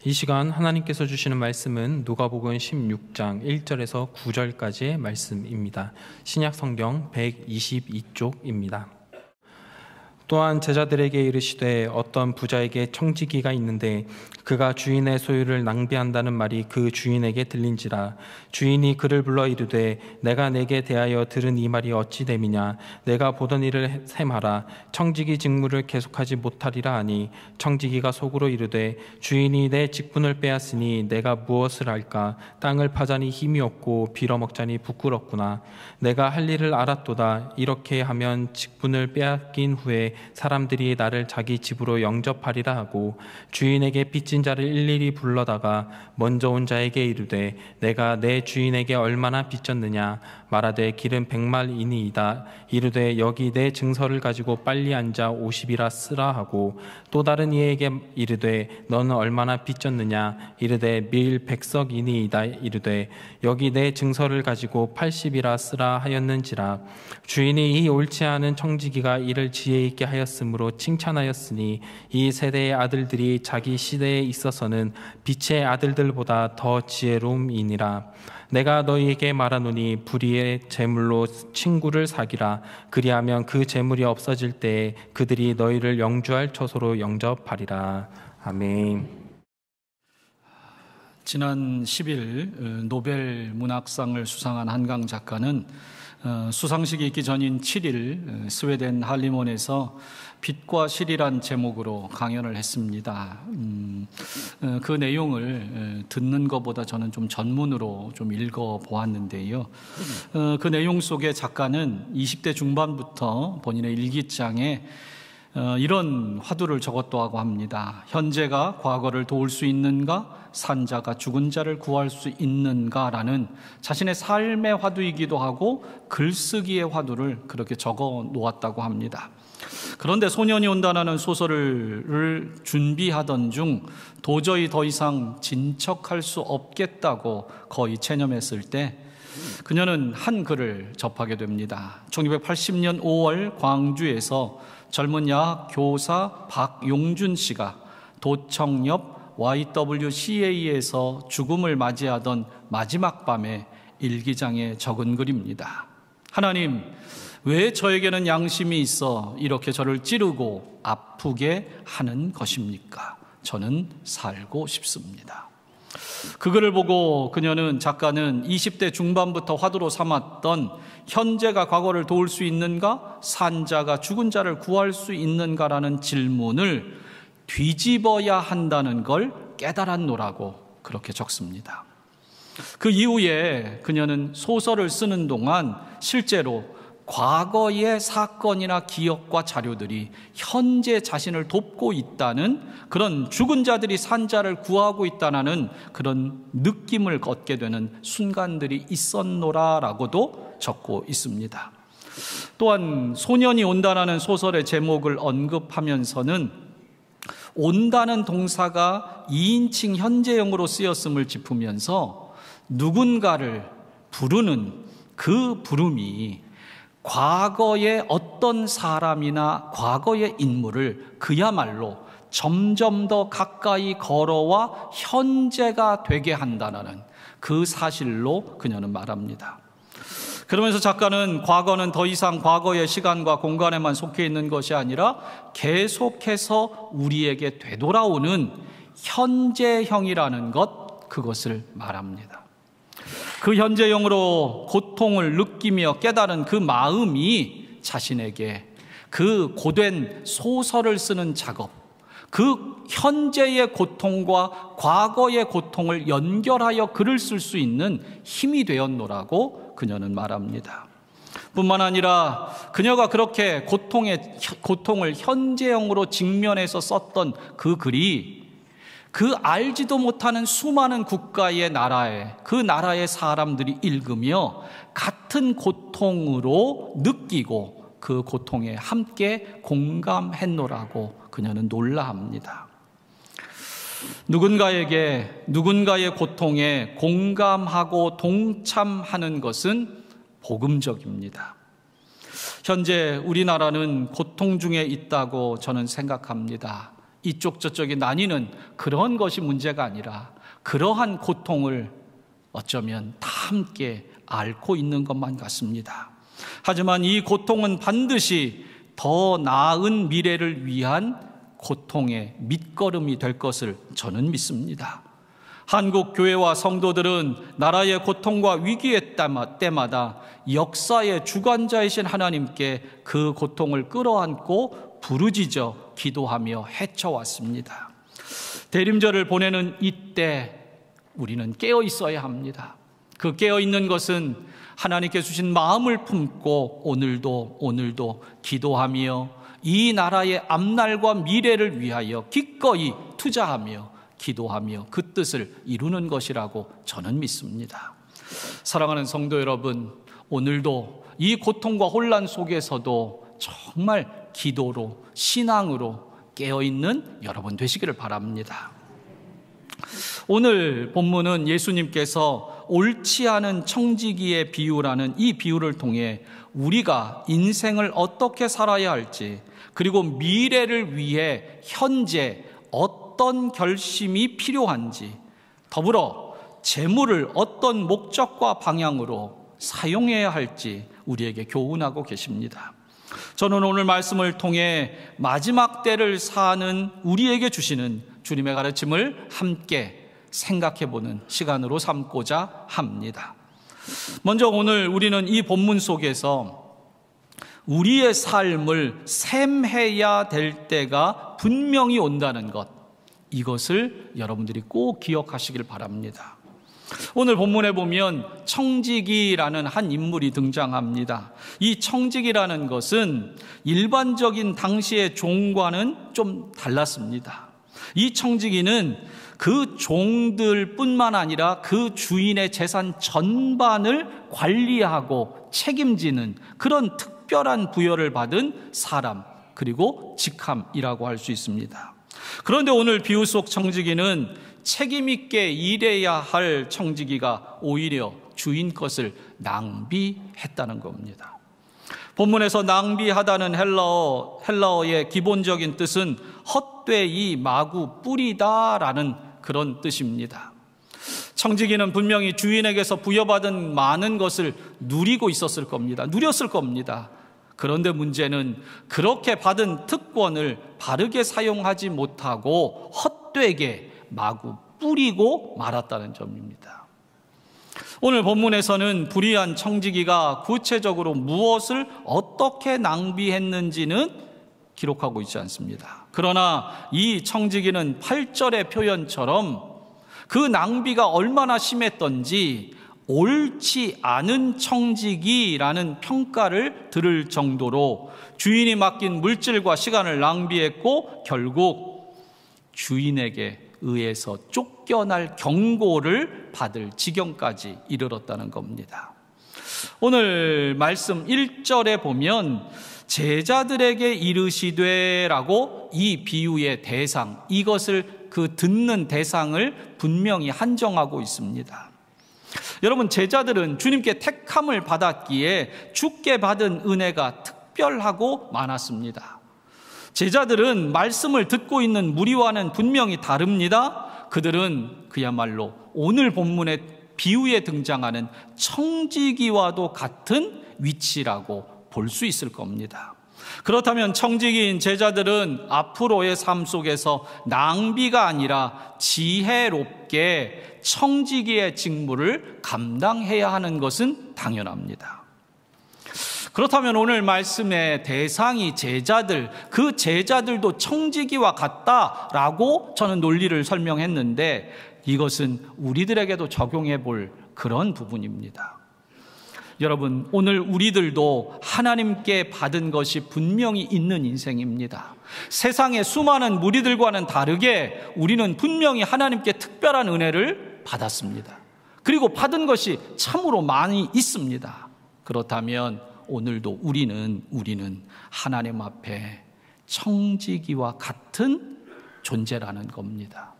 이 시간 하나님께서 주시는 말씀은 누가복음 16장 1절에서 9절까지의 말씀입니다. 신약 성경 122쪽입니다. 또한 제자들에게 이르시되 어떤 부자에게 청지기가 있는데 그가 주인의 소유를 낭비한다는 말이 그 주인에게 들린지라. 주인이 그를 불러 이르되 내가 내게 대하여 들은 이 말이 어찌 됨이냐. 내가 보던 일을 셈하라. 청지기 직무를 계속하지 못하리라 하니 청지기가 속으로 이르되 주인이 내 직분을 빼앗으니 내가 무엇을 할까. 땅을 파자니 힘이 없고 빌어먹자니 부끄럽구나. 내가 할 일을 알았도다. 이렇게 하면 직분을 빼앗긴 후에 사람들이 나를 자기 집으로 영접하리라 하고 주인에게 빚진 자를 일일이 불러다가 먼저 온 자에게 이르되 내가 내 주인에게 얼마나 빚졌느냐. 말하되 길은 100말이니이다. 이르되 여기 내 증서를 가지고 빨리 앉아 50이라 쓰라 하고 또 다른 이에게 이르되 너는 얼마나 빚졌느냐. 이르되 밀 100석이니이다. 이르되 여기 내 증서를 가지고 80이라 쓰라 하였는지라. 주인이 이 옳지 않은 청지기가 이를 지혜 있게 하였으므로 칭찬하였으니 이 세대의 아들들이 자기 시대에 있어서는 빛의 아들들보다 더 지혜로움이니라. 내가 너희에게 말하노니 불의의 재물로 친구를 사기라. 그리하면 그 재물이 없어질 때에 그들이 너희를 영주할 처소로 영접하리라. 아멘. 지난 10일 노벨 문학상을 수상한 한강 작가는 수상식이 있기 전인 7일 스웨덴 할리몬에서 빛과 실이란 제목으로 강연을 했습니다. 그 내용을 듣는 것보다 저는 좀 전문으로 좀 읽어보았는데요. 그 내용 속에 작가는 20대 중반부터 본인의 일기장에 이런 화두를 적었다고 합니다. 현재가 과거를 도울 수 있는가? 산자가 죽은 자를 구할 수 있는가라는 자신의 삶의 화두이기도 하고 글쓰기의 화두를 그렇게 적어 놓았다고 합니다. 그런데 소년이 온다라는 소설을 준비하던 중 도저히 더 이상 진척할 수 없겠다고 거의 체념했을 때 그녀는 한 글을 접하게 됩니다. 1980년 5월 광주에서 젊은 야학 교사 박용준 씨가 도청 옆 YWCA에서 죽음을 맞이하던 마지막 밤에 일기장에 적은 글입니다. 하나님, 왜 저에게는 양심이 있어 이렇게 저를 찌르고 아프게 하는 것입니까? 저는 살고 싶습니다. 그 글을 보고 작가는 20대 중반부터 화두로 삼았던 현재가 과거를 도울 수 있는가? 산자가 죽은 자를 구할 수 있는가라는 질문을 뒤집어야 한다는 걸 깨달았노라고 그렇게 적습니다. 그 이후에 그녀는 소설을 쓰는 동안 실제로 과거의 사건이나 기억과 자료들이 현재 자신을 돕고 있다는 그런 죽은 자들이 산 자를 구하고 있다는 그런 느낌을 얻게 되는 순간들이 있었노라라고도 적고 있습니다. 또한 소년이 온다라는 소설의 제목을 언급하면서는 온다는 동사가 2인칭 현재형으로 쓰였음을 짚으면서 누군가를 부르는 그 부름이 과거의 어떤 사람이나 과거의 인물을 그야말로 점점 더 가까이 걸어와 현재가 되게 한다는 그 사실로 그녀는 말합니다. 그러면서 작가는 과거는 더 이상 과거의 시간과 공간에만 속해 있는 것이 아니라 계속해서 우리에게 되돌아오는 현재형이라는 그것을 말합니다. 그 현재형으로 고통을 느끼며 깨달은 그 마음이 자신에게 그 고된 소설을 쓰는 작업, 그 현재의 고통과 과거의 고통을 연결하여 글을 쓸 수 있는 힘이 되었노라고 그녀는 말합니다. 뿐만 아니라 그녀가 그렇게 고통을 현재형으로 직면해서 썼던 그 글이 그 알지도 못하는 수많은 국가의 그 나라의 사람들이 읽으며 같은 고통으로 느끼고 그 고통에 함께 공감했노라고 그녀는 놀라합니다. 누군가의 고통에 공감하고 동참하는 것은 복음적입니다. 현재 우리나라는 고통 중에 있다고 저는 생각합니다. 이쪽 저쪽이 나뉘는 그런 것이 문제가 아니라 그러한 고통을 어쩌면 다 함께 앓고 있는 것만 같습니다. 하지만 이 고통은 반드시 더 나은 미래를 위한 고통의 밑거름이 될 것을 저는 믿습니다. 한국 교회와 성도들은 나라의 고통과 위기의 때마다 역사의 주관자이신 하나님께 그 고통을 끌어안고 부르짖어 기도하며 헤쳐왔습니다. 대림절을 보내는 이때 우리는 깨어 있어야 합니다. 그 깨어 있는 것은 하나님께 주신 마음을 품고 오늘도 기도하며 이 나라의 앞날과 미래를 위하여 기꺼이 투자하며 기도하며 그 뜻을 이루는 것이라고 저는 믿습니다. 사랑하는 성도 여러분, 오늘도 이 고통과 혼란 속에서도 정말 기도로 신앙으로 깨어있는 여러분 되시기를 바랍니다. 오늘 본문은 예수님께서 옳지 않은 청지기의 비유라는 이 비유를 통해 우리가 인생을 어떻게 살아야 할지, 그리고 미래를 위해 현재 어떤 결심이 필요한지, 더불어 재물을 어떤 목적과 방향으로 사용해야 할지 우리에게 교훈하고 계십니다. 저는 오늘 말씀을 통해 마지막 때를 사는 우리에게 주시는 주님의 가르침을 함께 생각해보는 시간으로 삼고자 합니다. 먼저 오늘 우리는 이 본문 속에서 우리의 삶을 셈해야 될 때가 분명히 온다는 것, 이것을 여러분들이 꼭 기억하시길 바랍니다. 오늘 본문에 보면 청지기라는 한 인물이 등장합니다. 이 청지기라는 것은 일반적인 당시의 종과는 좀 달랐습니다. 이 청지기는 그 종들뿐만 아니라 그 주인의 재산 전반을 관리하고 책임지는 그런 특별한 부여를 받은 사람, 그리고 직함이라고 할 수 있습니다. 그런데 오늘 비유 속 청지기는 책임 있게 일해야 할 청지기가 오히려 주인 것을 낭비했다는 겁니다. 본문에서 낭비하다는 헬라어의 기본적인 뜻은 헛되이 마구 뿌리다라는 그런 뜻입니다. 청지기는 분명히 주인에게서 부여받은 많은 것을 누리고 있었을 겁니다. 누렸을 겁니다. 그런데 문제는 그렇게 받은 특권을 바르게 사용하지 못하고 헛되게 마구 뿌리고 말았다는 점입니다. 오늘 본문에서는 불의한 청지기가 구체적으로 무엇을 어떻게 낭비했는지는 기록하고 있지 않습니다. 그러나 이 청지기는 8절의 표현처럼 그 낭비가 얼마나 심했던지 옳지 않은 청지기라는 평가를 들을 정도로 주인이 맡긴 물질과 시간을 낭비했고 결국 주인에게 의해서 쫓겨날 경고를 받을 지경까지 이르렀다는 겁니다. 오늘 말씀 1절에 보면 제자들에게 이르시되라고 이 비유의 대상, 이것을 그 듣는 대상을 분명히 한정하고 있습니다. 여러분, 제자들은 주님께 택함을 받았기에 주께 받은 은혜가 특별하고 많았습니다. 제자들은 말씀을 듣고 있는 무리와는 분명히 다릅니다. 그들은 그야말로 오늘 본문의 비유에 등장하는 청지기와도 같은 위치라고 볼 수 있을 겁니다. 그렇다면 청지기인 제자들은 앞으로의 삶 속에서 낭비가 아니라 지혜롭게 청지기의 직무를 감당해야 하는 것은 당연합니다. 그렇다면 오늘 말씀의 대상이 제자들, 그 제자들도 청지기와 같다라고 저는 논리를 설명했는데 이것은 우리들에게도 적용해 볼 그런 부분입니다. 여러분, 오늘 우리들도 하나님께 받은 것이 분명히 있는 인생입니다. 세상의 수많은 무리들과는 다르게 우리는 분명히 하나님께 특별한 은혜를 받았습니다. 그리고 받은 것이 참으로 많이 있습니다. 그렇다면 오늘도 우리는 하나님 앞에 청지기와 같은 존재라는 겁니다.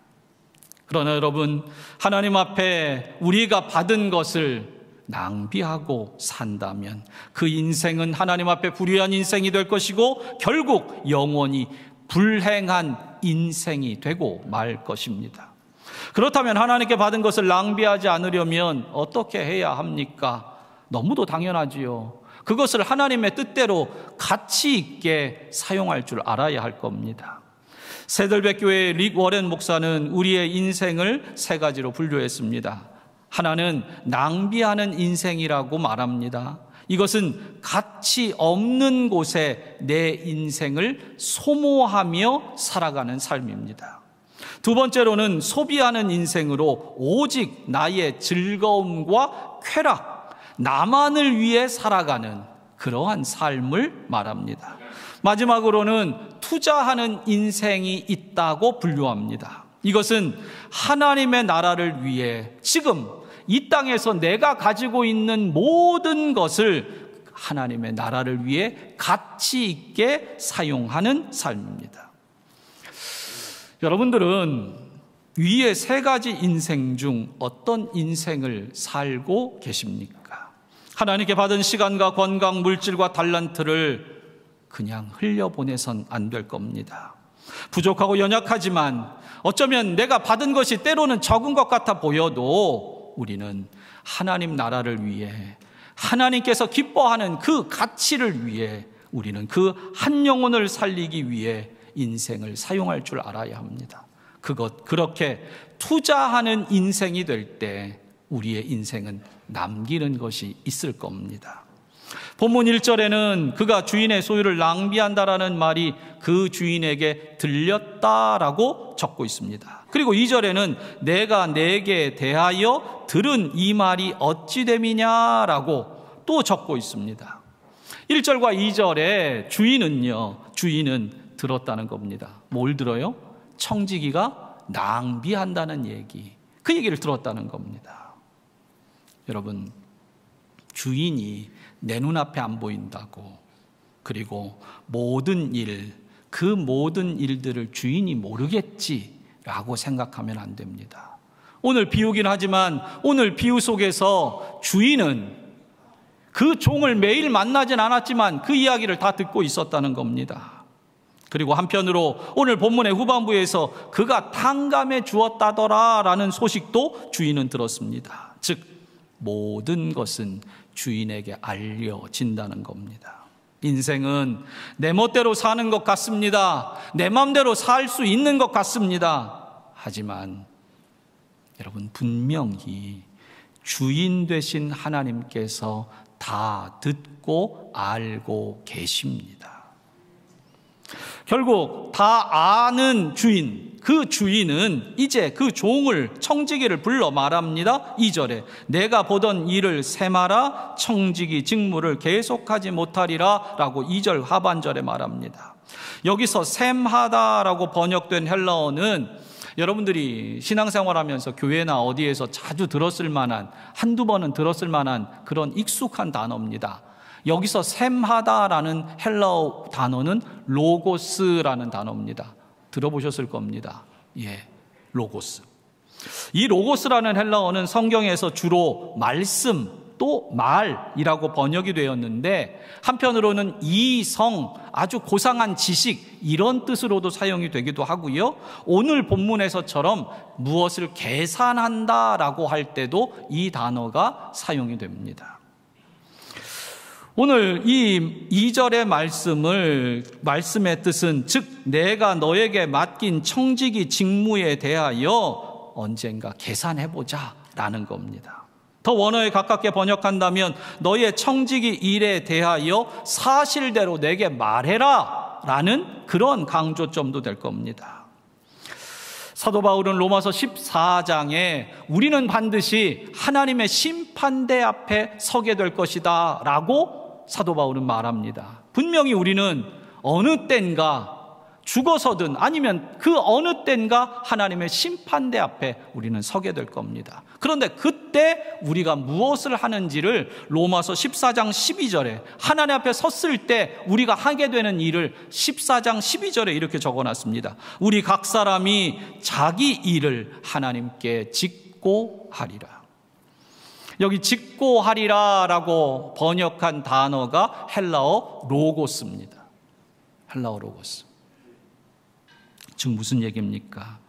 그러나 여러분, 하나님 앞에 우리가 받은 것을 낭비하고 산다면 그 인생은 하나님 앞에 불의한 인생이 될 것이고 결국 영원히 불행한 인생이 되고 말 것입니다. 그렇다면 하나님께 받은 것을 낭비하지 않으려면 어떻게 해야 합니까? 너무도 당연하지요. 그것을 하나님의 뜻대로 가치 있게 사용할 줄 알아야 할 겁니다. 새들백교회 릭 워렌 목사는 우리의 인생을 세 가지로 분류했습니다. 하나는 낭비하는 인생이라고 말합니다. 이것은 가치 없는 곳에 내 인생을 소모하며 살아가는 삶입니다. 두 번째로는 소비하는 인생으로 오직 나의 즐거움과 쾌락, 나만을 위해 살아가는 그러한 삶을 말합니다. 마지막으로는 투자하는 인생이 있다고 분류합니다. 이것은 하나님의 나라를 위해 지금 이 땅에서 내가 가지고 있는 모든 것을 하나님의 나라를 위해 가치 있게 사용하는 삶입니다. 여러분들은 위의 세 가지 인생 중 어떤 인생을 살고 계십니까? 하나님께 받은 시간과 건강, 물질과 달란트를 그냥 흘려보내선 안 될 겁니다. 부족하고 연약하지만 어쩌면 내가 받은 것이 때로는 적은 것 같아 보여도 우리는 하나님 나라를 위해, 하나님께서 기뻐하는 그 가치를 위해, 우리는 그 한 영혼을 살리기 위해 인생을 사용할 줄 알아야 합니다. 그렇게 투자하는 인생이 될 때 우리의 인생은 남기는 것이 있을 겁니다. 본문 1절에는 그가 주인의 소유를 낭비한다라는 말이 그 주인에게 들렸다라고 적고 있습니다. 그리고 2절에는 내가 내게 대하여 들은 이 말이 어찌 됨이냐라고 또 적고 있습니다. 1절과 2절에 주인은 들었다는 겁니다. 뭘 들어요? 청지기가 낭비한다는 얘기, 그 얘기를 들었다는 겁니다. 여러분, 주인이 내 눈앞에 안 보인다고, 그리고 그 모든 일들을 주인이 모르겠지라고 생각하면 안 됩니다. 오늘 비유긴 하지만 오늘 비유 속에서 주인은 그 종을 매일 만나진 않았지만 그 이야기를 다 듣고 있었다는 겁니다. 그리고 한편으로 오늘 본문의 후반부에서 그가 탕감해 주었다더라라는 소식도 주인은 들었습니다. 즉 모든 것은 주인에게 알려진다는 겁니다. 인생은 내 멋대로 사는 것 같습니다. 내 마음대로 살 수 있는 것 같습니다. 하지만 여러분, 분명히 주인 되신 하나님께서 다 듣고 알고 계십니다. 결국 다 아는 주인, 그 주인은 이제 그 종을, 청지기를 불러 말합니다. 2절에 내가 보던 일을 셈하라, 청지기 직무를 계속하지 못하리라 라고 2절 하반절에 말합니다. 여기서 셈하다라고 번역된 헬라어는 여러분들이 신앙생활하면서 교회나 어디에서 자주 들었을 만한, 한두 번은 들었을 만한 그런 익숙한 단어입니다. 여기서 셈하다라는 헬라어 단어는 로고스라는 단어입니다. 들어보셨을 겁니다. 로고스. 이 로고스라는 헬라어는 성경에서 주로 말씀, 또 말이라고 번역이 되었는데 한편으로는 이성, 아주 고상한 지식, 이런 뜻으로도 사용이 되기도 하고요. 오늘 본문에서처럼 무엇을 계산한다라고 할 때도 이 단어가 사용이 됩니다. 오늘 이 2절의 말씀의 뜻은 즉 내가 너에게 맡긴 청지기 직무에 대하여 언젠가 계산해보자 라는 겁니다. 더 원어에 가깝게 번역한다면 너의 청지기 일에 대하여 사실대로 내게 말해라 라는 그런 강조점도 될 겁니다. 사도 바울은 로마서 14장에 우리는 반드시 하나님의 심판대 앞에 서게 될 것이다 라고 사도 바울은 말합니다. 분명히 우리는 어느 땐가 죽어서든 아니면 그 어느 땐가 하나님의 심판대 앞에 우리는 서게 될 겁니다. 그런데 그때 우리가 무엇을 하는지를 로마서 14장 12절에 하나님 앞에 섰을 때 우리가 하게 되는 일을 14장 12절에 이렇게 적어놨습니다. 우리 각 사람이 자기 일을 하나님께 짓고 하리라. 여기 짓고 하리라라고 번역한 단어가 헬라어 로고스입니다. 헬라어 로고스. 즉 무슨 얘기입니까?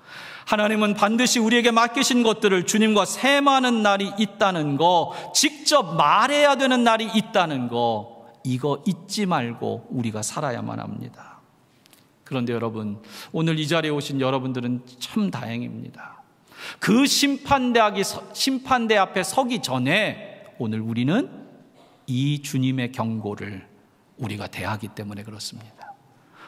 하나님은 반드시 우리에게 맡기신 것들을 주님과 셈하는 날이 있다는 거, 직접 말해야 되는 날이 있다는 거, 이거 잊지 말고 우리가 살아야만 합니다. 그런데 여러분, 오늘 이 자리에 오신 여러분들은 참 다행입니다. 그 심판대 앞에 서기 전에 오늘 우리는 이 주님의 경고를 우리가 대하기 때문에 그렇습니다.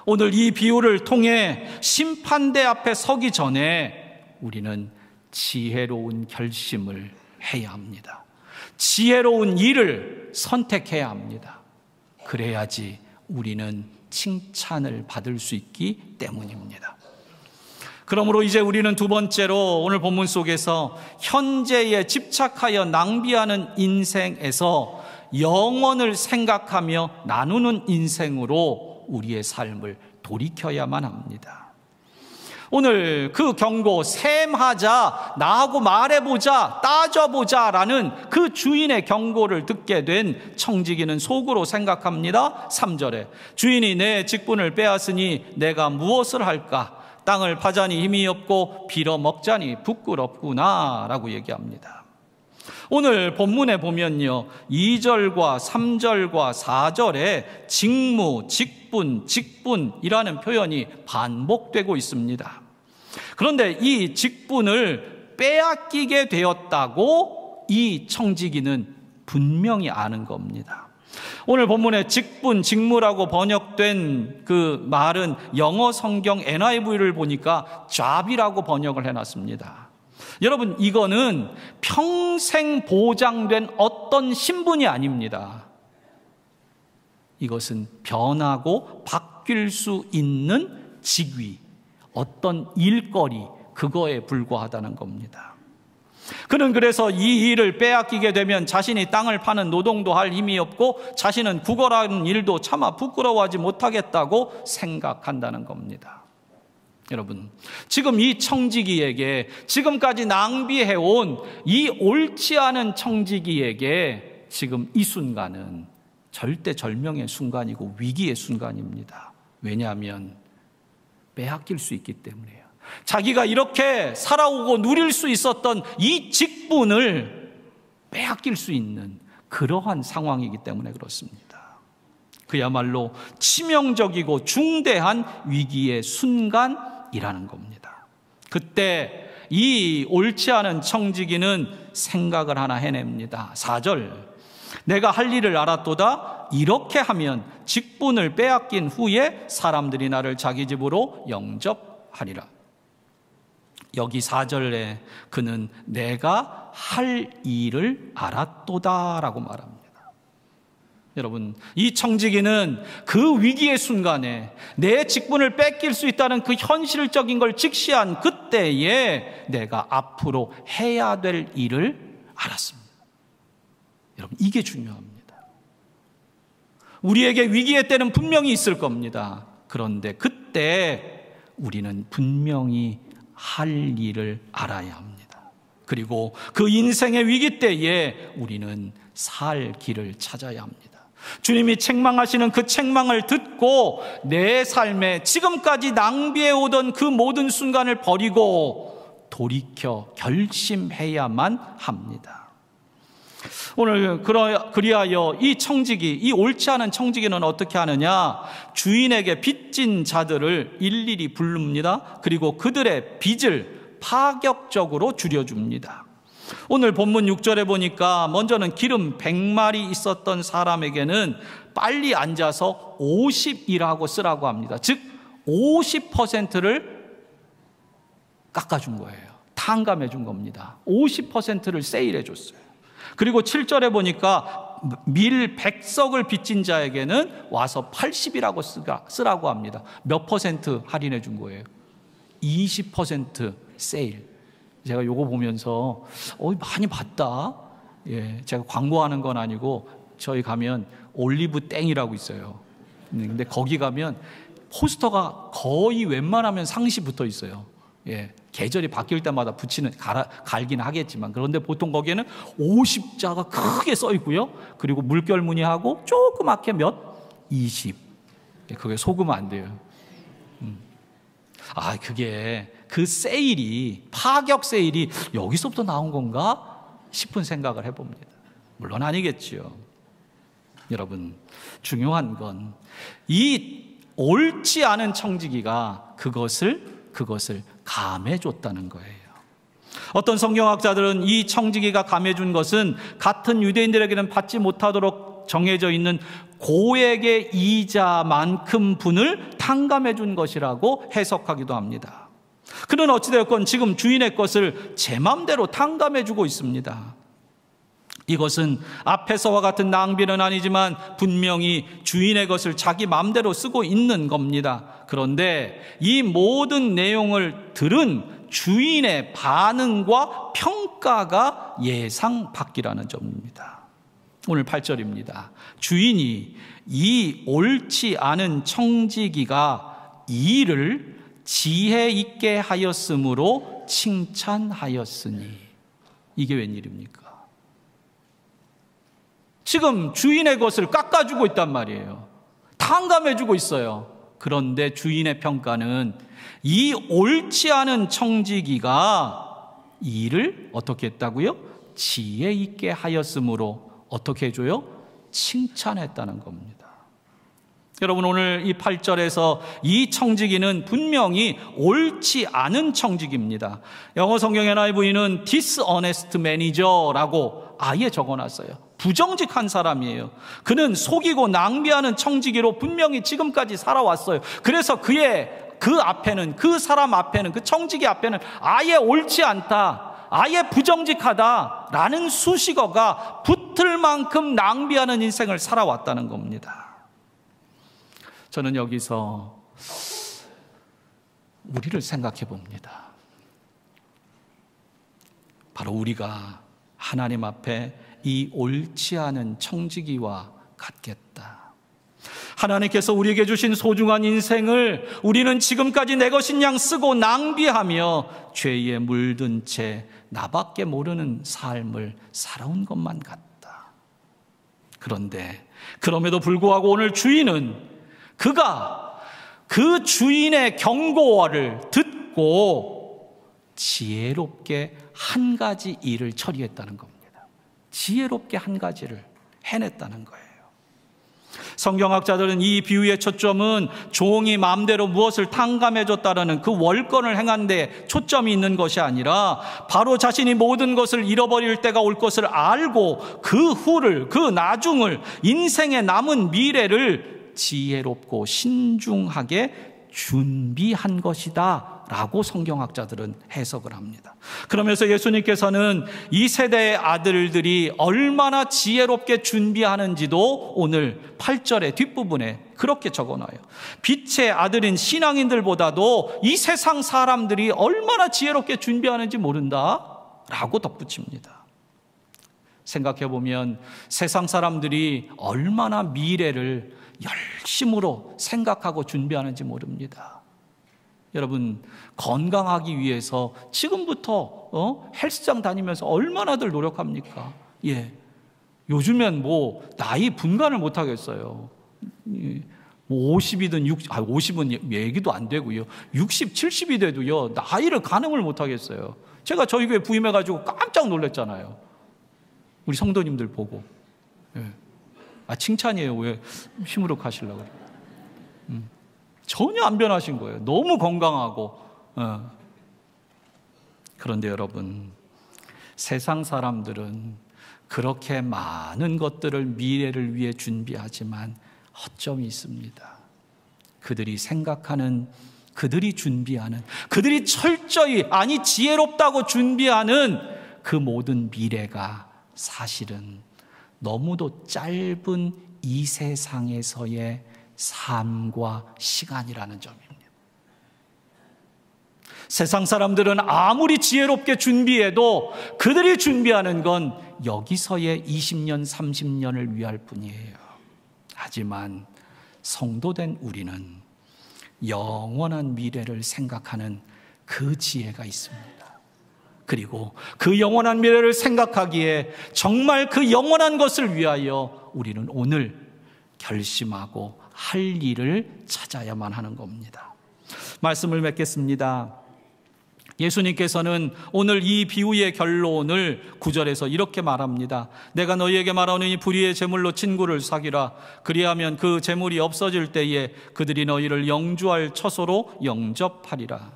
오늘 이 비유를 통해 심판대 앞에 서기 전에 우리는 지혜로운 결심을 해야 합니다. 지혜로운 일을 선택해야 합니다. 그래야지 우리는 칭찬을 받을 수 있기 때문입니다. 그러므로 이제 우리는 두 번째로 오늘 본문 속에서 현재에 집착하여 낭비하는 인생에서 영원을 생각하며 나누는 인생으로 우리의 삶을 돌이켜야만 합니다. 오늘 그 경고, 셈하자, 나하고 말해보자, 따져보자 라는 그 주인의 경고를 듣게 된 청지기는 속으로 생각합니다. 3절에 주인이 내 직분을 빼앗으니 내가 무엇을 할까? 땅을 파자니 힘이 없고 빌어먹자니 부끄럽구나 라고 얘기합니다. 오늘 본문에 보면요, 2절과 3절과 4절에 직무, 직분이라는 표현이 반복되고 있습니다. 그런데 이 직분을 빼앗기게 되었다고 이 청지기는 분명히 아는 겁니다. 오늘 본문에 직무라고 번역된 그 말은 영어 성경 NIV를 보니까 job이라고 번역을 해놨습니다. 여러분, 이거는 평생 보장된 어떤 신분이 아닙니다. 이것은 변하고 바뀔 수 있는 직위, 어떤 일거리, 그거에 불과하다는 겁니다. 그는 그래서 이 일을 빼앗기게 되면 자신이 땅을 파는 노동도 할 힘이 없고 자신은 구걸하는 일도 차마 부끄러워하지 못하겠다고 생각한다는 겁니다. 여러분, 지금 이 청지기에게, 지금까지 낭비해온 이 옳지 않은 청지기에게 지금 이 순간은 절대절명의 순간이고 위기의 순간입니다. 왜냐하면 빼앗길 수 있기 때문이에요. 자기가 이렇게 살아오고 누릴 수 있었던 이 직분을 빼앗길 수 있는 그러한 상황이기 때문에 그렇습니다. 그야말로 치명적이고 중대한 위기의 순간이라는 겁니다. 그때 이 옳지 않은 청지기는 생각을 하나 해냅니다. 4절, 내가 할 일을 알았도다. 이렇게 하면 직분을 빼앗긴 후에 사람들이 나를 자기 집으로 영접하리라. 여기 4절에 그는 내가 할 일을 알았도다라고 말합니다. 여러분, 이 청지기는 그 위기의 순간에 내 직분을 뺏길 수 있다는 그 현실적인 걸 직시한 그때에 내가 앞으로 해야 될 일을 알았습니다. 여러분, 이게 중요합니다. 우리에게 위기의 때는 분명히 있을 겁니다. 그런데 그때 우리는 분명히 할 일을 알아야 합니다. 그리고 그 인생의 위기 때에 우리는 살 길을 찾아야 합니다. 주님이 책망하시는 그 책망을 듣고 내 삶에 지금까지 낭비해오던 그 모든 순간을 버리고 돌이켜 결심해야만 합니다. 오늘 그리하여 이 청지기, 이 옳지 않은 청지기는 어떻게 하느냐? 주인에게 빚진 자들을 일일이 부릅니다. 그리고 그들의 빚을 파격적으로 줄여줍니다. 오늘 본문 6절에 보니까 먼저는 기름 100마리 있었던 사람에게는 빨리 앉아서 50이라고 쓰라고 합니다. 즉 50%를 깎아준 거예요. 탕감해 준 겁니다. 50%를 세일해 줬어요. 그리고 7절에 보니까 밀 100석을 빚진 자에게는 와서 80이라고 쓰라고 합니다. 몇 퍼센트 할인해 준 거예요? 20% 세일. 제가 요거 보면서 많이 봤다. 예, 제가 광고하는 건 아니고 저희 가면 올리브 땡이라고 있어요. 근데 거기 가면 포스터가 거의 웬만하면 상시 붙어 있어요. 예, 계절이 바뀔 때마다 갈긴 하겠지만, 그런데 보통 거기에는 50자가 크게 써 있고요. 그리고 물결 무늬하고 조그맣게 20. 그게 속으면 안 돼요. 그게 그 세일이, 파격 세일이 여기서부터 나온 건가 싶은 생각을 해봅니다. 물론 아니겠지요. 여러분, 중요한 건 이 옳지 않은 청지기가 그것을 감해줬다는 거예요. 어떤 성경학자들은 이 청지기가 감해준 것은 같은 유대인들에게는 받지 못하도록 정해져 있는 고액의 이자만큼 분을 탕감해준 것이라고 해석하기도 합니다. 그는 어찌되었건 지금 주인의 것을 제 맘대로 탕감해주고 있습니다. 이것은 앞에서와 같은 낭비는 아니지만 분명히 주인의 것을 자기 맘대로 쓰고 있는 겁니다. 그런데 이 모든 내용을 들은 주인의 반응과 평가가 예상 밖이라는 점입니다. 오늘 8절입니다. 주인이 이 옳지 않은 청지기가 이 일을 지혜 있게 하였으므로 칭찬하였으니. 이게 웬일입니까? 지금 주인의 것을 깎아주고 있단 말이에요. 탕감해주고 있어요. 그런데 주인의 평가는 이 옳지 않은 청지기가 이 일을 어떻게 했다고요? 지혜 있게 하였으므로 어떻게 해줘요? 칭찬했다는 겁니다. 여러분, 오늘 이 8절에서 이 청지기는 분명히 옳지 않은 청지기입니다. 영어 성경 NIV는 dishonest manager라고 아예 적어놨어요. 부정직한 사람이에요. 그는 속이고 낭비하는 청지기로 분명히 지금까지 살아왔어요. 그래서 그 앞에는, 그 사람 앞에는, 그 청지기 앞에는 아예 옳지 않다, 아예 부정직하다라는 수식어가 붙을 만큼 낭비하는 인생을 살아왔다는 겁니다. 저는 여기서 우리를 생각해 봅니다. 바로 우리가 하나님 앞에 이 옳지 않은 청지기와 같겠다. 하나님께서 우리에게 주신 소중한 인생을 우리는 지금까지 내 것인 양 쓰고 낭비하며 죄에 물든 채 나밖에 모르는 삶을 살아온 것만 같다. 그런데 그럼에도 불구하고 오늘 주인은 그가 그 주인의 경고를 듣고 지혜롭게 한 가지 일을 처리했다는 겁니다. 지혜롭게 한 가지를 해냈다는 거예요. 성경학자들은 이 비유의 초점은 종이 마음대로 무엇을 탕감해줬다라는 그 월권을 행한 데 초점이 있는 것이 아니라 바로 자신이 모든 것을 잃어버릴 때가 올 것을 알고 그 후를, 그 나중을, 인생의 남은 미래를 지혜롭고 신중하게 준비한 것이다 라고 성경학자들은 해석을 합니다. 그러면서 예수님께서는 이 세대의 아들들이 얼마나 지혜롭게 준비하는지도 오늘 8절의 뒷부분에 그렇게 적어놔요. 빛의 아들인 신앙인들보다도 이 세상 사람들이 얼마나 지혜롭게 준비하는지 모른다 라고 덧붙입니다. 생각해보면 세상 사람들이 얼마나 미래를 열심으로 생각하고 준비하는지 모릅니다. 여러분, 건강하기 위해서 지금부터 헬스장 다니면서 얼마나들 노력합니까? 예, 요즘엔 나이 분간을 못 하겠어요. 50이든 50은 얘기도 안 되고요. 60, 70이 돼도요, 나이를 가늠을 못 하겠어요. 제가 저희 교회 부임해가지고 깜짝 놀랐잖아요. 우리 성도님들 보고. 예. 칭찬이에요. 왜 시무룩하시려고 그래요? 전혀 안 변하신 거예요. 너무 건강하고. 그런데 여러분, 세상 사람들은 그렇게 많은 것들을 미래를 위해 준비하지만 허점이 있습니다. 그들이 생각하는, 그들이 준비하는, 그들이 철저히, 아니 지혜롭다고 준비하는 그 모든 미래가 사실은 너무도 짧은 이 세상에서의 삶과 시간이라는 점입니다. 세상 사람들은 아무리 지혜롭게 준비해도 그들이 준비하는 건 여기서의 20년, 30년을 위할 뿐이에요. 하지만 성도된 우리는 영원한 미래를 생각하는 그 지혜가 있습니다. 그리고 그 영원한 미래를 생각하기에 정말 그 영원한 것을 위하여 우리는 오늘 결심하고 할 일을 찾아야만 하는 겁니다. 말씀을 맺겠습니다. 예수님께서는 오늘 이 비유의 결론을 9절에서 이렇게 말합니다. 내가 너희에게 말하노니 불의의 제물로 친구를 사귀라. 그리하면 그 제물이 없어질 때에 그들이 너희를 영주할 처소로 영접하리라.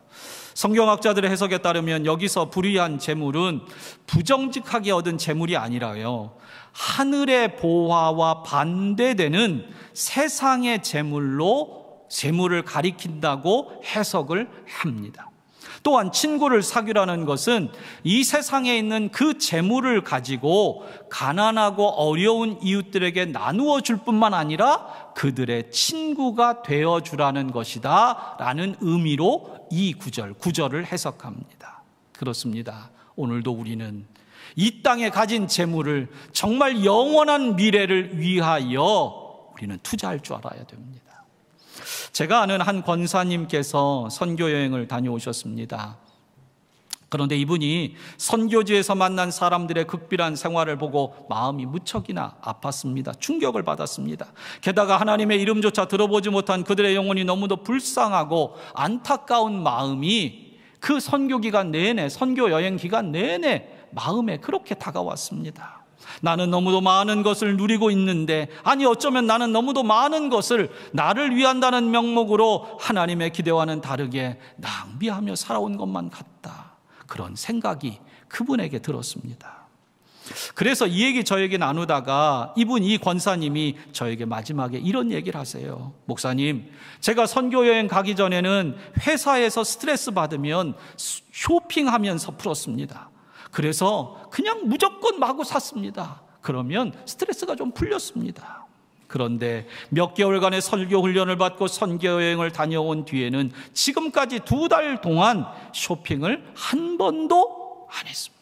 성경학자들의 해석에 따르면 여기서 불의한 제물은 부정직하게 얻은 제물이 아니라요, 하늘의 보화와 반대되는 세상의 제물을 가리킨다고 해석을 합니다. 또한 친구를 사귀라는 것은 이 세상에 있는 그 재물을 가지고 가난하고 어려운 이웃들에게 나누어 줄 뿐만 아니라 그들의 친구가 되어 주라는 것이다 라는 의미로 이 9절을 해석합니다. 그렇습니다. 오늘도 우리는 이 땅에 가진 재물을 정말 영원한 미래를 위하여 우리는 투자할 줄 알아야 됩니다. 제가 아는 한 권사님께서 선교 여행을 다녀오셨습니다. 그런데 이분이 선교지에서 만난 사람들의 극비란 생활을 보고 마음이 무척이나 아팠습니다. 충격을 받았습니다. 게다가 하나님의 이름조차 들어보지 못한 그들의 영혼이 너무도 불쌍하고 안타까운 마음이 그 선교 여행 기간 내내 마음에 그렇게 다가왔습니다. 나는 너무도 많은 것을 누리고 있는데, 아니 어쩌면 나는 너무도 많은 것을 나를 위한다는 명목으로 하나님의 기대와는 다르게 낭비하며 살아온 것만 같다, 그런 생각이 그분에게 들었습니다. 그래서 이 얘기 저에게 나누다가 이 권사님이 저에게 마지막에 이런 얘기를 하세요. 목사님, 제가 선교여행 가기 전에는 회사에서 스트레스 받으면 쇼핑하면서 풀었습니다. 그래서 그냥 무조건 마구 샀습니다. 그러면 스트레스가 좀 풀렸습니다. 그런데 몇 개월간의 설교 훈련을 받고 선교여행을 다녀온 뒤에는 지금까지 2달 동안 쇼핑을 한 번도 안 했습니다.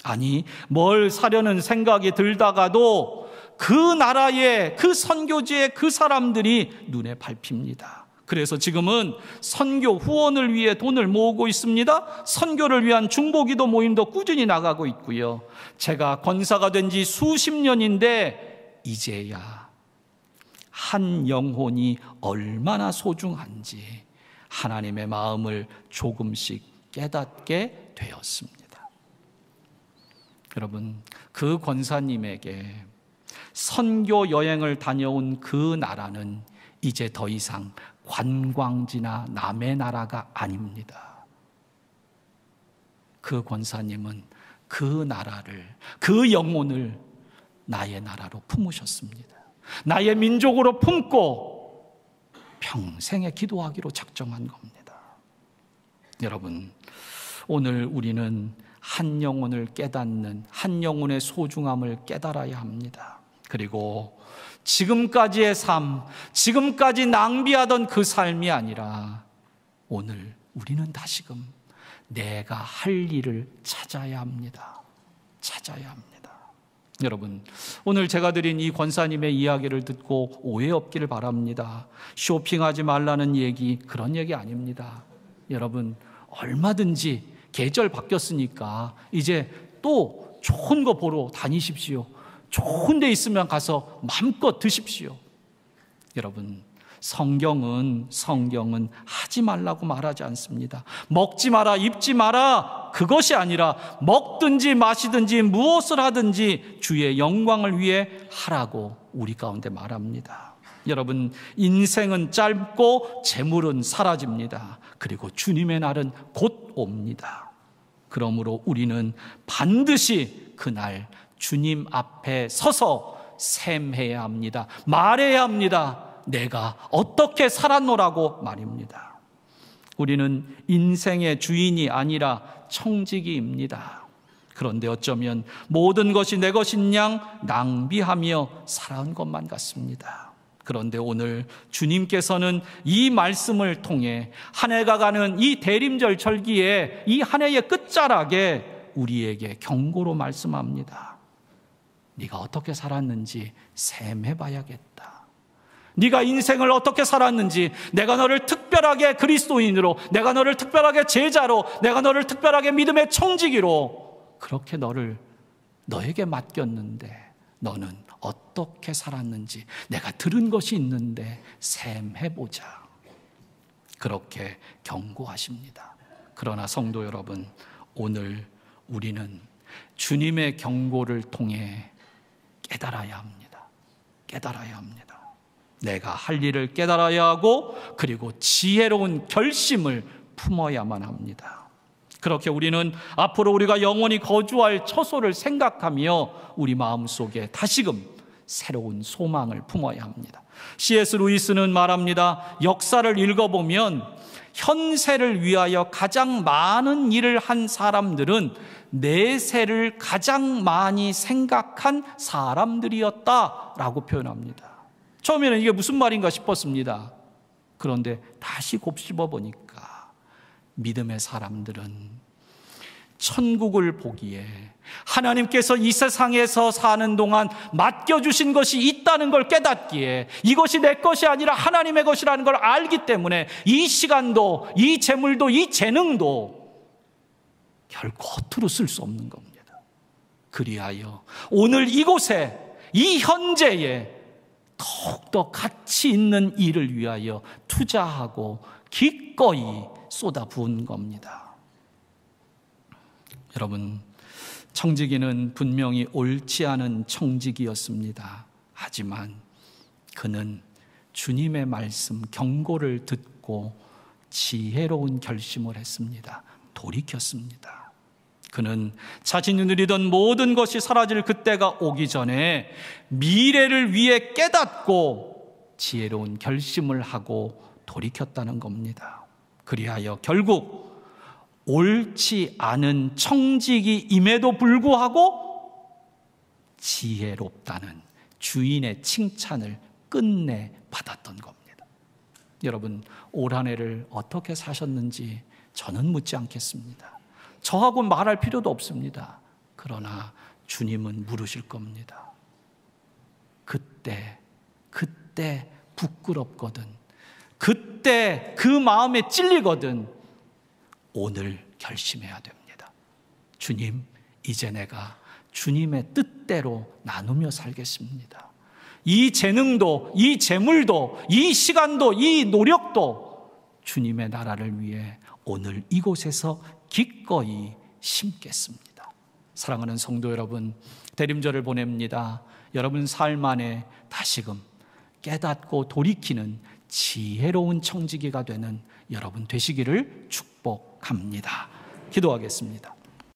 아니, 뭘 사려는 생각이 들다가도 그 나라의 그 선교지의 그 사람들이 눈에 밟힙니다. 그래서 지금은 선교 후원을 위해 돈을 모으고 있습니다. 선교를 위한 중보기도 모임도 꾸준히 나가고 있고요. 제가 권사가 된 지 수십 년인데 이제야 한 영혼이 얼마나 소중한지 하나님의 마음을 조금씩 깨닫게 되었습니다. 여러분, 그 권사님에게 선교 여행을 다녀온 그 나라는 이제 더 이상 관광지나 남의 나라가 아닙니다. 그 권사님은 그 나라를, 그 영혼을 나의 나라로 품으셨습니다. 나의 민족으로 품고 평생에 기도하기로 작정한 겁니다. 여러분, 오늘 우리는 한 영혼을 깨닫는, 한 영혼의 소중함을 깨달아야 합니다. 그리고 지금까지의 삶, 지금까지 낭비하던 그 삶이 아니라 오늘 우리는 다시금 내가 할 일을 찾아야 합니다. 찾아야 합니다. 여러분, 오늘 제가 드린 이 권사님의 이야기를 듣고 오해 없기를 바랍니다. 쇼핑하지 말라는 얘기, 그런 얘기 아닙니다. 여러분, 얼마든지 계절 바뀌었으니까 이제 또 좋은 거 보러 다니십시오. 좋은 데 있으면 가서 마음껏 드십시오. 여러분, 성경은 하지 말라고 말하지 않습니다. 먹지 마라, 입지 마라, 그것이 아니라 먹든지 마시든지 무엇을 하든지 주의 영광을 위해 하라고 우리 가운데 말합니다. 여러분, 인생은 짧고 재물은 사라집니다. 그리고 주님의 날은 곧 옵니다. 그러므로 우리는 반드시 그날 주님 앞에 서서 셈해야 합니다. 말해야 합니다. 내가 어떻게 살았노라고 말입니다. 우리는 인생의 주인이 아니라 청지기입니다. 그런데 어쩌면 모든 것이 내 것인 양 낭비하며 살아온 것만 같습니다. 그런데 오늘 주님께서는 이 말씀을 통해 한 해가 가는 이 대림절 절기에, 이 한 해의 끝자락에 우리에게 경고로 말씀합니다. 네가 어떻게 살았는지 셈해봐야겠다. 네가 인생을 어떻게 살았는지, 내가 너를 특별하게 그리스도인으로, 내가 너를 특별하게 제자로, 내가 너를 특별하게 믿음의 청지기로 그렇게 너에게 맡겼는데 너는 어떻게 살았는지 내가 들은 것이 있는데 셈해보자. 그렇게 경고하십니다. 그러나 성도 여러분, 오늘 우리는 주님의 경고를 통해 깨달아야 합니다. 깨달아야 합니다. 내가 할 일을 깨달아야 하고, 그리고 지혜로운 결심을 품어야만 합니다. 그렇게 우리는 앞으로 우리가 영원히 거주할 처소를 생각하며 우리 마음속에 다시금 새로운 소망을 품어야 합니다. C.S. 루이스는 말합니다. 역사를 읽어보면 현세를 위하여 가장 많은 일을 한 사람들은 내세를 가장 많이 생각한 사람들이었다라고 표현합니다. 처음에는 이게 무슨 말인가 싶었습니다. 그런데 다시 곱씹어 보니까 믿음의 사람들은 천국을 보기에 하나님께서 이 세상에서 사는 동안 맡겨주신 것이 있다는 걸 깨닫기에 이것이 내 것이 아니라 하나님의 것이라는 걸 알기 때문에 이 시간도, 이 재물도, 이 재능도 결코 허투루 쓸 수 없는 겁니다. 그리하여 오늘 이곳에, 이 현재에 더욱더 가치 있는 일을 위하여 투자하고 기꺼이 쏟아부은 겁니다. 여러분, 청지기는 분명히 옳지 않은 청지기였습니다. 하지만 그는 주님의 말씀, 경고를 듣고 지혜로운 결심을 했습니다. 돌이켰습니다. 그는 자신이 누리던 모든 것이 사라질 그때가 오기 전에 미래를 위해 깨닫고 지혜로운 결심을 하고 돌이켰다는 겁니다. 그리하여 결국 옳지 않은 청직이임에도 불구하고 지혜롭다는 주인의 칭찬을 끝내 받았던 겁니다. 여러분, 올 한 해를 어떻게 사셨는지 저는 묻지 않겠습니다. 저하고 말할 필요도 없습니다. 그러나 주님은 물으실 겁니다. 그때 부끄럽거든, 그때 그 마음에 찔리거든 오늘 결심해야 됩니다. 주님, 이제 내가 주님의 뜻대로 나누며 살겠습니다. 이 재능도, 이 재물도, 이 시간도, 이 노력도 주님의 나라를 위해 오늘 이곳에서 기꺼이 심겠습니다. 사랑하는 성도 여러분, 대림절을 보냅니다. 여러분 삶 안에 다시금 깨닫고 돌이키는 지혜로운 청지기가 되는 여러분 되시기를 축복합니다. 기도하겠습니다.